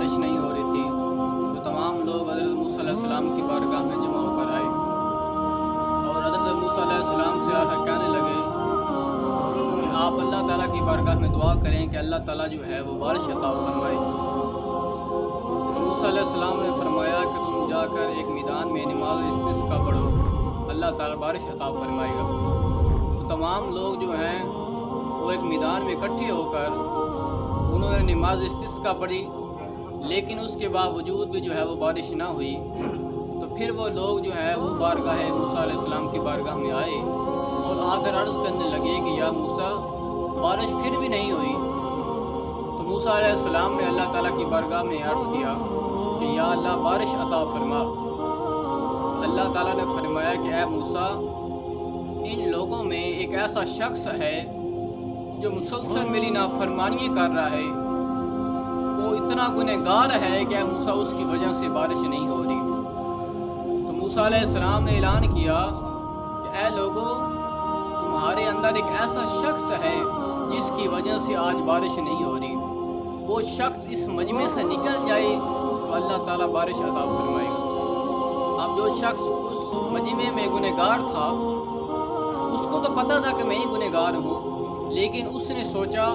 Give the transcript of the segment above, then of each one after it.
بارش نہیں ہو رہی تھی تو تمام لوگ حضرت موسیٰ علیہ السلام کی بارگاہ میں جمع ہو کر آئے اور حضرت موسیٰ علیہ السلام سے آ کر کہنے لگے کہ آپ اللہ تعالیٰ کی بارگاہ میں دعا کریں کہ اللہ تعالیٰ جو ہے وہ بارش عطا فرمائے۔ تو موسیٰ علیہ السلام نے فرمایا کہ تم جا کر ایک میدان میں نماز استسقاء پڑھو، اللہ تعالیٰ بارش عطا فرمائے گا۔ تو تمام لوگ جو ہیں وہ ایک میدان میں اکٹھے ہو کر انہوں نے نماز استسقاء پڑھی، لیکن اس کے باوجود بھی جو ہے وہ بارش نہ ہوئی۔ تو پھر وہ لوگ جو ہے وہ بارگاہ موسیٰ علیہ السلام کی بارگاہ میں آئے اور آ کر عرض کرنے لگے کہ یا موسیٰ بارش پھر بھی نہیں ہوئی۔ تو موسیٰ علیہ السلام نے اللہ تعالیٰ کی بارگاہ میں عرض کیا کہ یا اللہ بارش عطا فرما۔ اللہ تعالیٰ نے فرمایا کہ اے موسیٰ ان لوگوں میں ایک ایسا شخص ہے جو مسلسل میری نافرمانی کر رہا ہے، وہ اتنا گنہگار ہے کہ اے موسیٰ اس کی وجہ سے بارش نہیں ہو رہی۔ تو موسیٰ علیہ السلام نے اعلان کیا کہ اے لوگو تمہارے اندر ایک ایسا شخص ہے جس کی وجہ سے آج بارش نہیں ہو رہی، وہ شخص اس مجمع سے نکل جائے تو اللہ تعالیٰ بارش عطا فرمائے گا۔ اب جو شخص اس مجمع میں گنہگار تھا اس کو تو پتہ تھا کہ میں ہی گنہگار ہوں، لیکن اس نے سوچا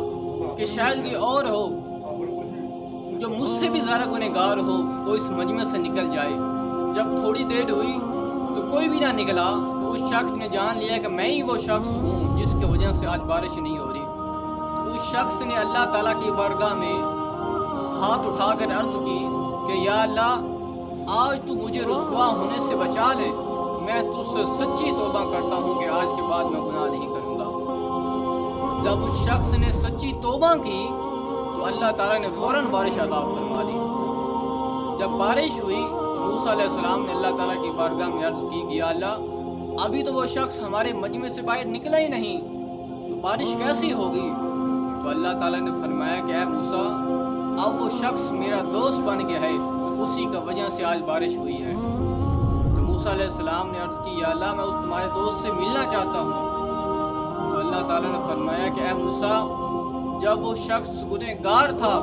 کہ شاید کوئی اور ہو جو مجھ سے بھی زیادہ گنہگار ہو، وہ اس مجمع سے نکل جائے۔ جب تھوڑی دیر ہوئی تو کوئی بھی نہ نکلا تو اس شخص نے جان لیا کہ میں ہی وہ شخص ہوں جس کی وجہ سے آج بارش نہیں ہو رہی۔ تو اس شخص نے اللہ تعالیٰ کی بارگاہ میں ہاتھ اٹھا کر عرض کی کہ یا اللہ آج تو مجھے رسوا ہونے سے بچا لے، میں تجھ سے سچی توبہ کرتا ہوں کہ آج کے بعد میں گناہ نہیں کروں گا۔ جب اس شخص نے سچی توبہ کی تو اللہ تعالیٰ نے فوراً بارش عطا فرما دی۔ جب بارش ہوئی تو موسیٰ علیہ السلام نے اللہ تعالیٰ کی بارگاہ میں عرض کی کہ یا اللہ ابھی تو وہ شخص ہمارے مجمع سے باہر نکلا ہی نہیں، تو بارش کیسی ہوگی؟ تو اللہ تعالیٰ نے فرمایا کہ اے موسیٰ اب وہ شخص میرا دوست بن گیا ہے، اسی کی وجہ سے آج بارش ہوئی ہے۔ تو موسیٰ علیہ السلام نے عرض کی یا اللہ میں اس تمہارے دوست سے ملنا چاہتا ہوں۔ تو اللہ تعالیٰ نے فرمایا کہ اے موسیٰ جب وہ شخص گنہگار تھا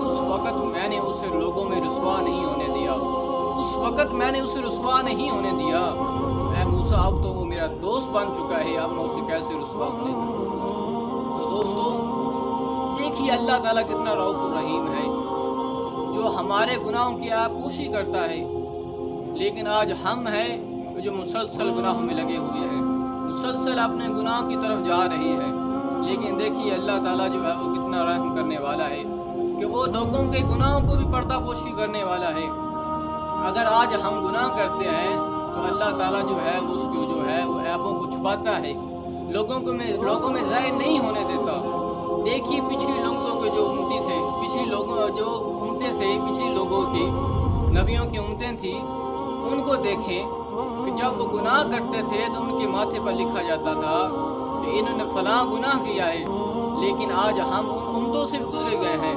اس وقت میں نے اسے لوگوں میں رسوا نہیں ہونے دیا، اس وقت میں نے اسے رسوا نہیں ہونے دیا۔ اے موسیٰ اب تو وہ میرا دوست بن چکا ہے، اب میں اسے کیسے رسوا ہونے دوں؟ تو دوستو دیکھیے اللہ تعالیٰ کتنا رؤوف الرحیم ہے، جو ہمارے گناہوں کی آغوشی کرتا ہے، لیکن آج ہم ہیں جو مسلسل گناہوں میں لگے ہوئے ہیں، مسلسل اپنے گناہوں کی طرف جا رہی ہے۔ لیکن دیکھیے اللہ تعالیٰ جو ہے وہ کتنا رحم کرنے والا ہے کہ وہ لوگوں کے گناہوں کو بھی پردہ پوشی کرنے والا ہے۔ اگر آج ہم گناہ کرتے ہیں تو اللہ تعالیٰ جو ہے اس کو جو ہے وہ عیبوں کو چھپاتا ہے، لوگوں میں ظاہر نہیں ہونے دیتا۔ دیکھیے پچھلی لوگوں کے جو امتی تھے، پچھلی لوگوں جو امتیں تھے، پچھلی لوگوں کی نبیوں کی امتیں تھیں، ان کو دیکھیں کہ جب وہ گناہ کرتے تھے تو ان کے ماتھے پر لکھا جاتا تھا کہ انہوں نے فلاں گناہ کیا ہے، لیکن آج ہم ان امتوں سے بھی گزرے گئے ہیں،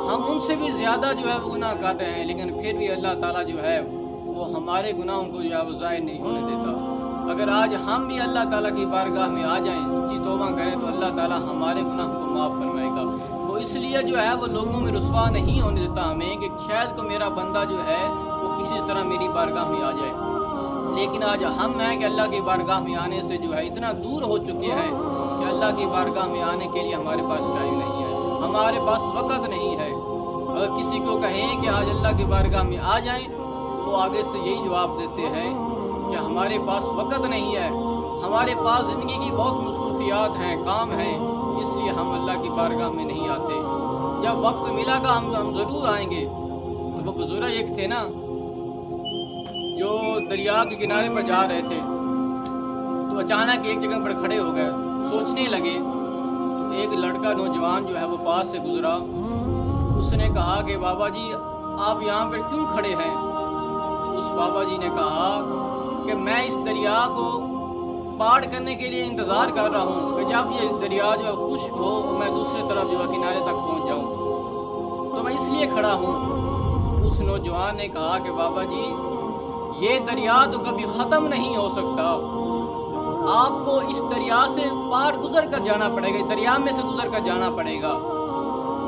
ہم ان سے بھی زیادہ جو ہے وہ گناہ کر رہے ہیں، لیکن پھر بھی اللہ تعالیٰ جو ہے وہ ہمارے گناہوں کو جو ہے وہ ظاہر نہیں ہونے دیتا۔ اگر آج ہم بھی اللہ تعالیٰ کی بارگاہ میں آ جائیں، سچی توبہ کریں تو اللہ تعالیٰ ہمارے گناہوں کو معاف فرمائے گا۔ وہ اس لیے جو ہے وہ لوگوں میں رسوا نہیں ہونے دیتا ہمیں کہ شاید کو میرا بندہ جو ہے وہ کسی طرح میری بارگاہ میں آ جائے۔ لیکن آج ہم ہیں کہ اللہ کی بارگاہ میں آنے سے جو ہے اتنا دور ہو چکے ہیں کہ اللہ کی بارگاہ میں آنے کے لیے ہمارے پاس ٹائم نہیں ہے، ہمارے پاس وقت نہیں ہے۔ اگر کسی کو کہیں کہ آج اللہ کی بارگاہ میں آ جائیں تو وہ آگے سے یہی جواب دیتے ہیں کہ ہمارے پاس وقت نہیں ہے، ہمارے پاس زندگی کی بہت مصروفیات ہیں، کام ہیں، اس لیے ہم اللہ کی بارگاہ میں نہیں آتے۔ جب وقت ملا گا ہم ضرور آئیں گے۔ تو وہ بزرگ ایک تھے نا جو دریا کے کنارے پر جا رہے تھے، تو اچانک ایک جگہ پر کھڑے ہو گئے، سوچنے لگے۔ تو ایک لڑکا نوجوان جو ہے وہ پاس سے گزرا، اس نے کہا کہ بابا جی آپ یہاں پر کیوں کھڑے ہیں؟ اس بابا جی نے کہا کہ میں اس دریا کو پار کرنے کے لیے انتظار کر رہا ہوں کہ جب یہ دریا جو ہے خشک ہو تو میں دوسری طرف جو ہے کنارے تک پہنچ جاؤں، تو میں اس لیے کھڑا ہوں۔ اس نوجوان نے کہا کہ بابا جی یہ دریا تو کبھی ختم نہیں ہو سکتا، آپ کو اس دریا سے پار گزر کر جانا پڑے گا، اس دریا میں سے گزر کر جانا پڑے گا۔